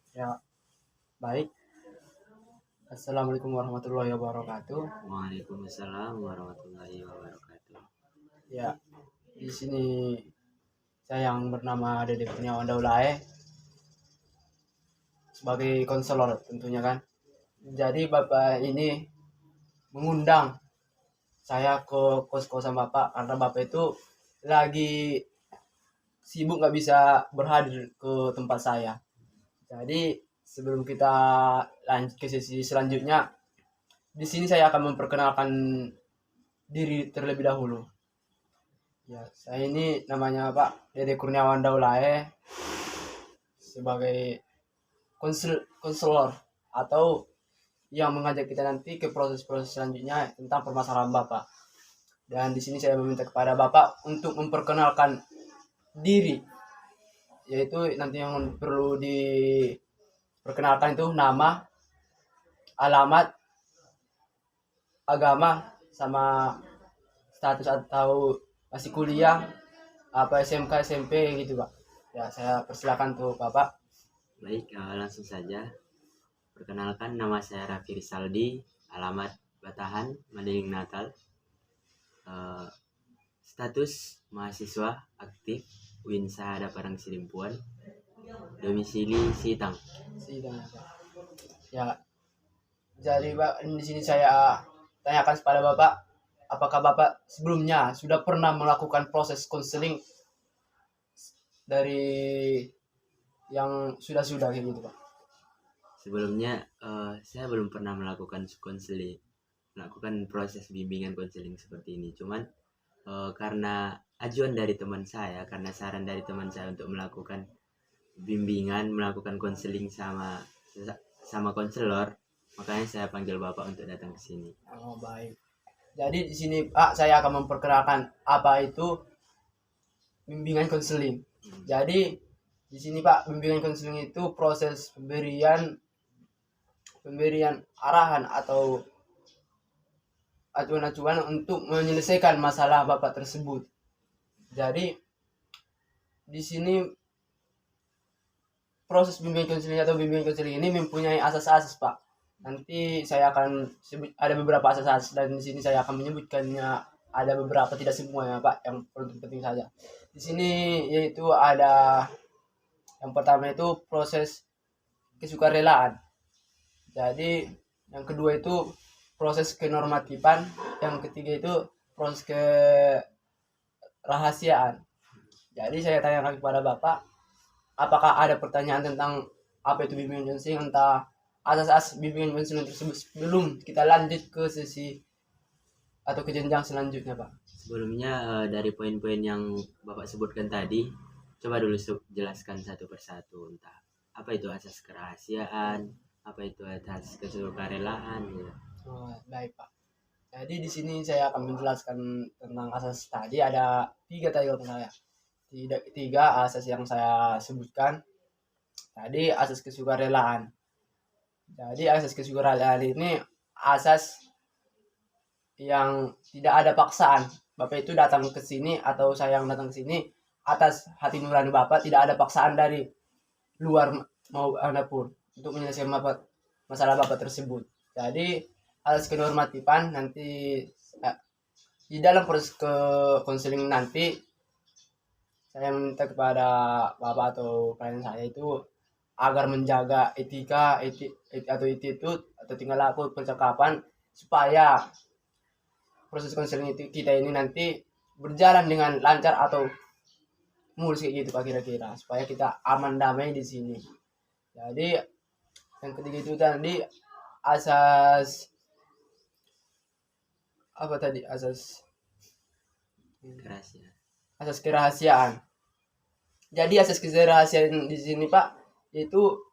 Ya, baik. Assalamualaikum warahmatullahi wabarakatuh. Waalaikumsalam warahmatullahi wabarakatuh. Ya, di sini saya yang bernama Dede Kurniawan Daulae sebagai konselor tentunya kan. Jadi Bapak ini mengundang saya ke kos-kosan Bapak karena Bapak itu lagi sibuk nggak bisa berhadir ke tempat saya. Jadi sebelum kita lanjut ke sesi selanjutnya, di sini saya akan memperkenalkan diri terlebih dahulu. Ya, saya ini namanya Pak Dede Kurniawan Daulae sebagai konselor atau yang mengajak kita nanti ke proses-proses selanjutnya tentang permasalahan Bapak. Dan di sini saya meminta kepada Bapak untuk memperkenalkan diri, yaitu nanti yang perlu diperkenalkan itu nama, alamat, agama, sama status atau masih kuliah, apa SMK, SMP gitu Pak. Ya, saya persilakan tuh Bapak. Baik, langsung saja. Perkenalkan, nama saya Raffi Rizaldi, alamat Batahan, Madiling Natal. Eh, Status mahasiswa aktif UIN Sahada Parang Sidimpuan, domisili Sitang. Sidang ya Pak. Ya, jadi Pak, di sini saya tanyakan kepada Bapak, apakah Bapak sebelumnya sudah pernah melakukan proses konseling dari yang sudah-sudah kayak gitu Pak? Sebelumnya saya belum pernah melakukan proses bimbingan konseling seperti ini. Cuman karena ajuan dari teman saya, karena saran dari teman saya untuk melakukan bimbingan, melakukan konseling sama konselor, makanya saya panggil Bapak untuk datang ke sini. Oh, baik. Jadi di sini Pak, saya akan memperkenalkan apa itu bimbingan konseling. Jadi di sini Pak, bimbingan konseling itu proses pemberian arahan atau acuan-acuan untuk menyelesaikan masalah Bapak tersebut. Jadi di sini proses bimbingan konseling ini mempunyai asas-asas Pak. Nanti saya akan sebut ada beberapa asas-asas dan di sini saya akan menyebutkannya, ada beberapa, tidak semuanya Pak, yang penting saja. Di sini yaitu ada yang pertama itu proses kesukarelaan. Jadi yang kedua itu proses kenormatifan, yang ketiga itu proses kerahasiaan. Jadi saya tanyakan kepada Bapak, apakah ada pertanyaan tentang apa itu bimbingan konseling, entah asas-asas bimbingan konseling tersebut sebelum kita lanjut ke sesi atau ke jenjang selanjutnya Pak? Sebelumnya dari poin-poin yang Bapak sebutkan tadi, coba dulu jelaskan satu persatu, entah apa itu asas kerahasiaan, apa itu asas kesukarelaan ya. Oh, baik Pak. Jadi di sini saya akan menjelaskan tentang asas tadi, ada tiga tadi kalau saya. Tiga asas yang saya sebutkan tadi, asas kesukarelaan. Jadi asas kesukarelaan ini asas yang tidak ada paksaan. Bapak itu datang ke sini atau saya yang datang ke sini atas hati nurani Bapak, tidak ada paksaan dari luar mau pun untuk menyelesaikan masalah Bapak tersebut. Jadi asas kenormatifan nanti di dalam proses ke konseling nanti saya minta kepada Bapak atau klien saya itu agar menjaga atau attitude atau tingkah laku percakapan supaya proses konseling itu kita ini nanti berjalan dengan lancar atau mulus kayak gitu Pak, kira-kira supaya kita aman damai di sini. Jadi yang ketiga itu tadi asas apa tadi, Kerahasiaan. asas kerahasiaan. Jadi asas kerahasiaan di sini Pak, itu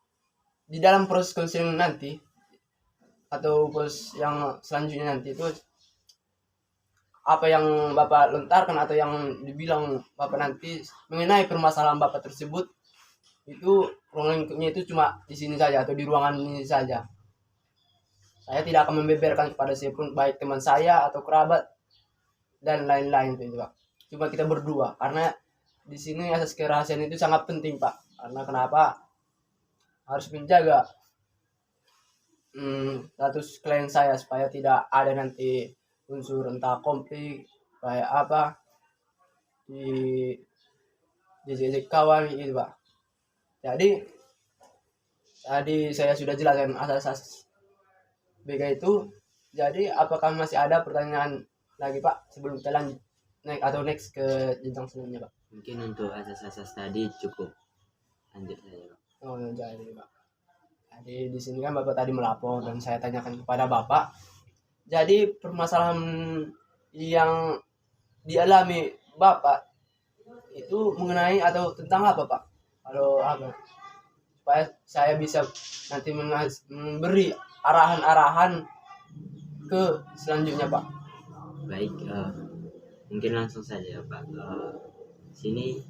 di dalam proses konseling nanti atau proses yang selanjutnya nanti itu apa yang Bapak lontarkan atau yang dibilang Bapak nanti mengenai permasalahan Bapak tersebut, itu ruang lingkupnya itu cuma di sini saja atau di ruangan ini saja. Saya tidak akan membeberkan kepada siapapun, baik teman saya atau kerabat dan lain-lain itu Pak. Cuma kita berdua, karena di sini asas kerahasiaan itu sangat penting Pak. Karena kenapa? harus menjaga status klien saya supaya tidak ada nanti unsur entah konflik kayak apa di jejak kawan gitu Pak. Jadi tadi saya sudah jelaskan asas-asas BK itu. Jadi apakah masih ada pertanyaan lagi Pak sebelum kita lanjut next ke jenjang selanjutnya Pak? Mungkin untuk asas-asas tadi cukup, lanjut saja Pak. Oh jadi Pak. Jadi di sini kan Bapak tadi melapor dan saya tanyakan kepada Bapak. Jadi permasalahan yang dialami Bapak itu mengenai atau tentang apa Pak? Kalau apa? Supaya saya bisa nanti memberi arahan-arahan ke selanjutnya Pak. Baik, mungkin langsung saja Pak. Sini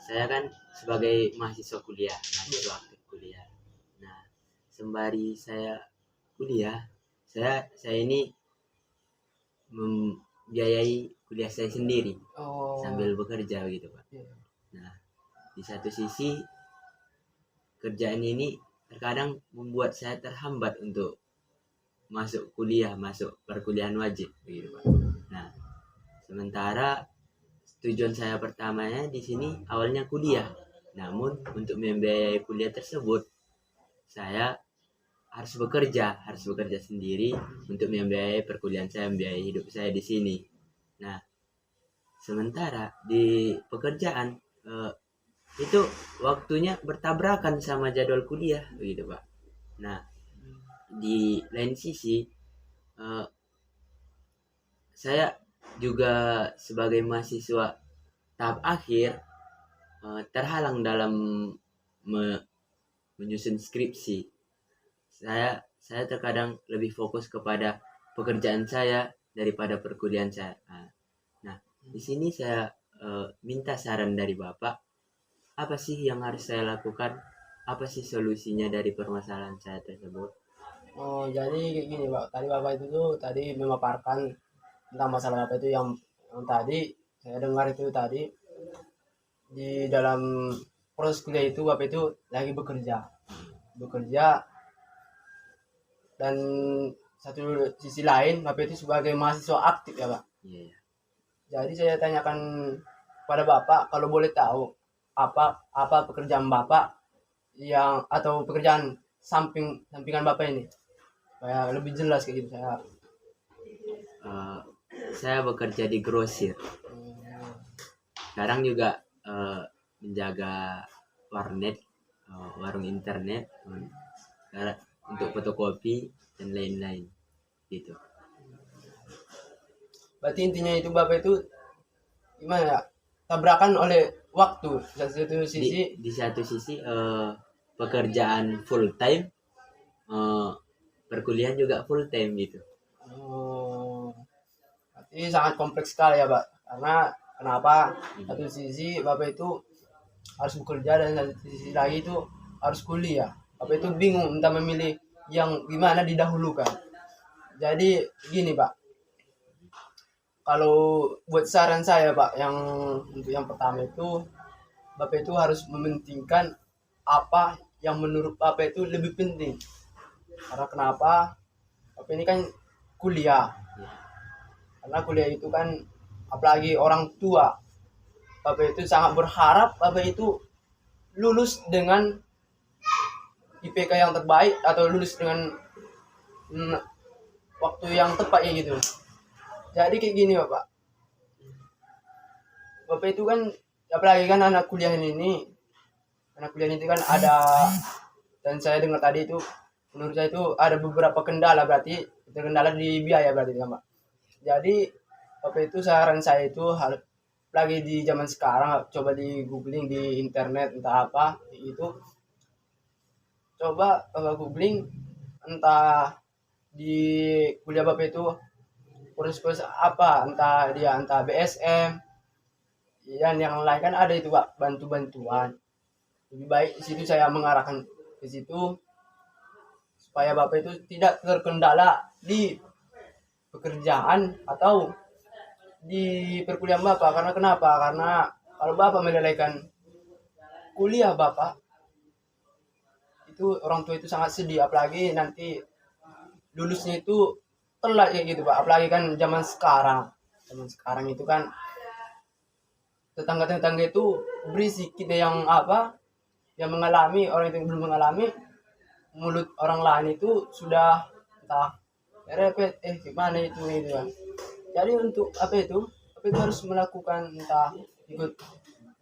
saya kan sebagai mahasiswa aktif kuliah. Nah, sembari saya kuliah, saya ini membiayai kuliah saya sendiri sambil bekerja gitu Pak. Nah, di satu sisi kerjaan ini terkadang membuat saya terhambat untuk masuk perkuliahan wajib begitu Pak. Nah, sementara tujuan saya pertamanya di sini awalnya kuliah. Namun untuk membiayai kuliah tersebut saya harus bekerja sendiri untuk membiayai perkuliahan saya, membiayai hidup saya di sini. Nah, sementara di pekerjaan itu waktunya bertabrakan sama jadwal kuliah begitu Pak. Nah, di lain sisi saya juga sebagai mahasiswa tahap akhir terhalang dalam menyusun skripsi. Saya terkadang lebih fokus kepada pekerjaan saya daripada perkuliahan saya. Nah, di sini saya minta saran dari Bapak, apa sih yang harus saya lakukan? Apa sih solusinya dari permasalahan saya tersebut? Oh, jadi kayak gini Pak. Tadi Bapak itu tuh tadi memaparkan tentang masalah Bapak itu yang tadi saya dengar itu tadi di dalam proses kuliah itu Bapak itu lagi bekerja dan satu sisi lain Bapak itu sebagai mahasiswa aktif ya Pak. Yeah. Jadi saya tanyakan pada Bapak kalau boleh tahu apa pekerjaan Bapak yang atau pekerjaan sampingan Bapak ini supaya lebih jelas kayak gitu saya bekerja di grosir. Sekarang juga menjaga warnet, warung internet untuk fotokopi dan lain-lain gitu. Berarti intinya itu Bapak itu gimana ya? Tabrakan oleh waktu di satu sisi pekerjaan full time, perkuliahan juga full time gitu. Berarti sangat kompleks sekali ya Pak. Karena kenapa satu sisi Bapak itu harus bekerja dan satu sisi lagi itu harus kuliah. Bapak itu bingung entah memilih yang gimana didahulukan. Jadi gini Pak, kalau buat saran saya Pak, untuk yang pertama itu Bapak itu harus mementingkan apa yang menurut Bapak itu lebih penting. Karena kenapa? Bapak ini kan kuliah. Karena kuliah itu kan apalagi orang tua. Bapak itu sangat berharap Bapak itu lulus dengan IPK yang terbaik atau lulus dengan waktu yang tepat ya gitu. Jadi kayak gini Bapak itu kan apalagi kan anak kuliah ini kan ada, dan saya dengar tadi itu menurut saya itu ada beberapa kendala, berarti kendala di biaya berarti kan Pak. Jadi Bapak itu saran saya itu lagi di zaman sekarang coba di googling di internet entah apa itu, coba googling entah di kuliah Bapak itu proses apa, entah BSM dan yang lain kan ada itu Pak, bantuan. Lebih baik di situ saya mengarahkan ke situ supaya Bapak itu tidak terkendala di pekerjaan atau di perkuliahan Bapak. Karena kenapa? Karena kalau Bapak melalaikan kuliah Bapak itu orang tua itu sangat sedih, apalagi nanti lulusnya itu telat kayak gitu Pak. Apalagi kan zaman sekarang itu kan tetangga-tetangga itu berisik. Kita yang yang mengalami, orang itu yang belum mengalami, mulut orang lain itu sudah entah repet gimana itu gitu kan. Jadi untuk apa itu harus melakukan entah ikut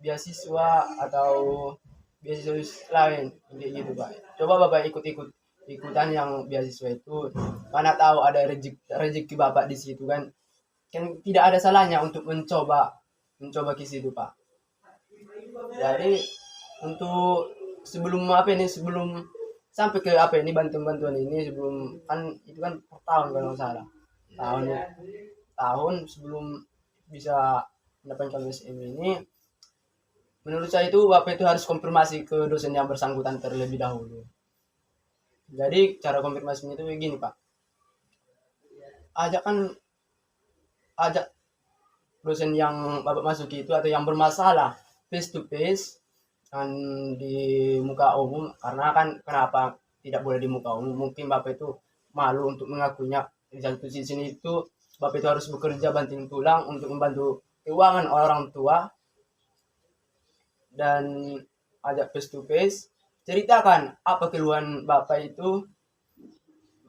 beasiswa atau beasiswa lain kayak gitu Pak. Coba Bapak ikutan yang beasiswa itu, mana tahu ada rezeki Bapak di situ kan. Kan tidak ada salahnya untuk mencoba ke situ Pak. Jadi untuk sebelum sampai ke bantuan-bantuan ini, sebelum kan itu kan per tahun kalau nggak salah, tahun sebelum bisa mendapatkan BSM ini, menurut saya itu Bapak itu harus konfirmasi ke dosen yang bersangkutan terlebih dahulu. Jadi cara konfirmasinya itu begini Pak, ajak dosen yang Bapak masuki itu atau yang bermasalah face to face kan, di muka umum. Karena kan kenapa tidak boleh di muka umum, mungkin Bapak itu malu untuk mengakuinya. Di satu sisi itu Bapak itu harus bekerja banting tulang untuk membantu keuangan orang tua, dan ajak face to face, ceritakan apa keluhan Bapak itu,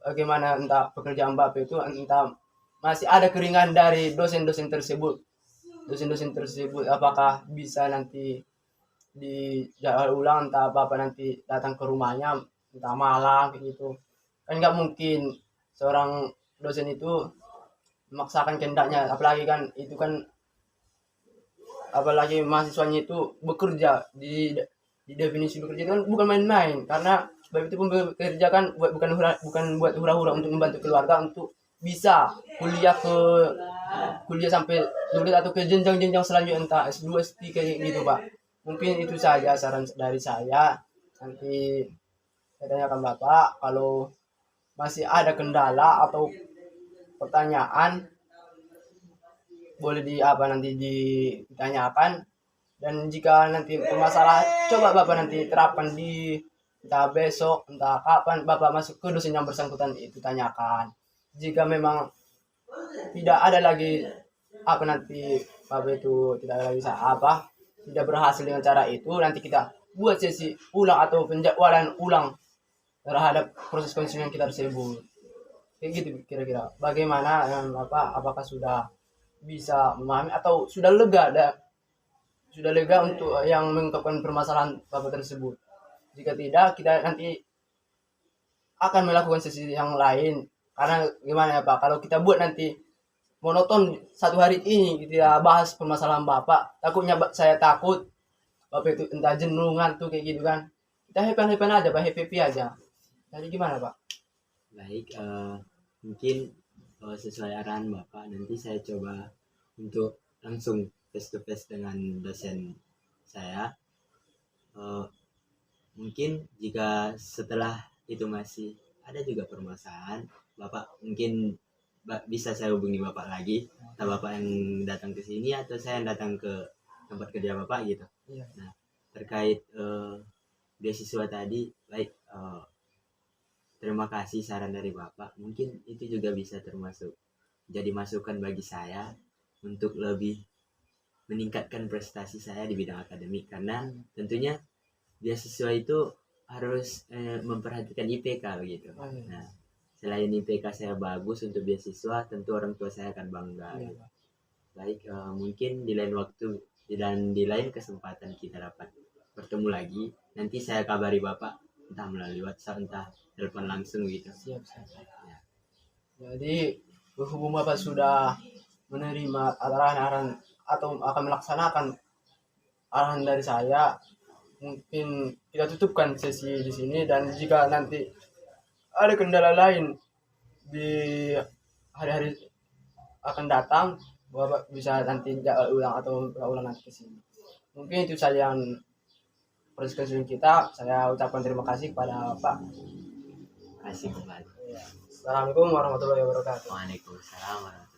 bagaimana entah pekerjaan Bapak itu, entah masih ada keringan dari dosen-dosen tersebut. Apakah bisa nanti di jadwal ulang, entah Bapak nanti datang ke rumahnya, entah malam kayak gitu. Kan nggak mungkin seorang dosen itu memaksakan kehendaknya, apalagi mahasiswanya itu bekerja. Di definisi bekerja itu kan bukan main-main, karena sebab itu pun bekerja kan bukan buat hura-hura, untuk membantu keluarga untuk bisa kuliah sampai lulus atau ke jenjang-jenjang selanjutnya, entah S2 S3 kayak gitu Pak. Mungkin itu saja saran dari saya. Nanti saya tanyakan Bapak, kalau masih ada kendala atau pertanyaan, boleh nanti ditanyakan. Dan jika nanti bermasalah, coba Bapak nanti terapkan entah besok, entah kapan Bapak masuk ke dosen yang bersangkutan itu, tanyakan. Jika memang tidak ada lagi nanti Bapak itu tidak berhasil dengan cara itu, nanti kita buat sesi ulang atau penjadwalan ulang terhadap proses konseling yang kita tersebut. Kayak gitu kira-kira. Bagaimana apakah sudah bisa memahami atau sudah lega untuk yang mengungkapkan permasalahan Bapak tersebut? Jika tidak, kita nanti akan melakukan sesi yang lain. Karena gimana ya Pak, kalau kita buat nanti monoton satu hari ini kita bahas permasalahan Bapak, saya takut Bapak itu entah jenuh, ngantuk kayak gitu kan. Kita happy aja Pak, happy aja. Jadi gimana Pak? Baik, mungkin sesuai arahan Bapak, nanti saya coba untuk langsung face to face dengan dosen saya. Mungkin jika setelah itu masih ada juga permasalahan, Bapak mungkin bisa saya hubungi Bapak lagi, atau Bapak yang datang ke sini atau saya yang datang ke tempat kerja Bapak gitu. Iya. Nah, terkait beasiswa tadi, baik, terima kasih saran dari Bapak. Mungkin itu juga bisa termasuk jadi masukan bagi saya untuk lebih meningkatkan prestasi saya di bidang akademik, karena tentunya beasiswa itu harus memperhatikan IPK begitu. Nah, selain IPK saya bagus untuk beasiswa, tentu orang tua saya akan bangga. Gitu. Baik, mungkin di lain waktu dan di lain kesempatan kita dapat bertemu lagi. Nanti saya kabari Bapak, entah melalui WhatsApp, entah telepon langsung gitu. Siap. Ya. Jadi berhubung Bapak sudah menerima arahan atau akan melaksanakan arahan dari saya, mungkin kita tutupkan sesi di sini. Dan jika nanti ada kendala lain di hari-hari akan datang, Bapak bisa nanti ulang atau ulang nanti ke sini. Mungkin itu saja yang proses kita. Saya ucapkan terima kasih kepada Bapak. Kasih kembali. Assalamualaikum warahmatullahi wabarakatuh. Waalaikumsalam warahmatullahi wabarakatuh.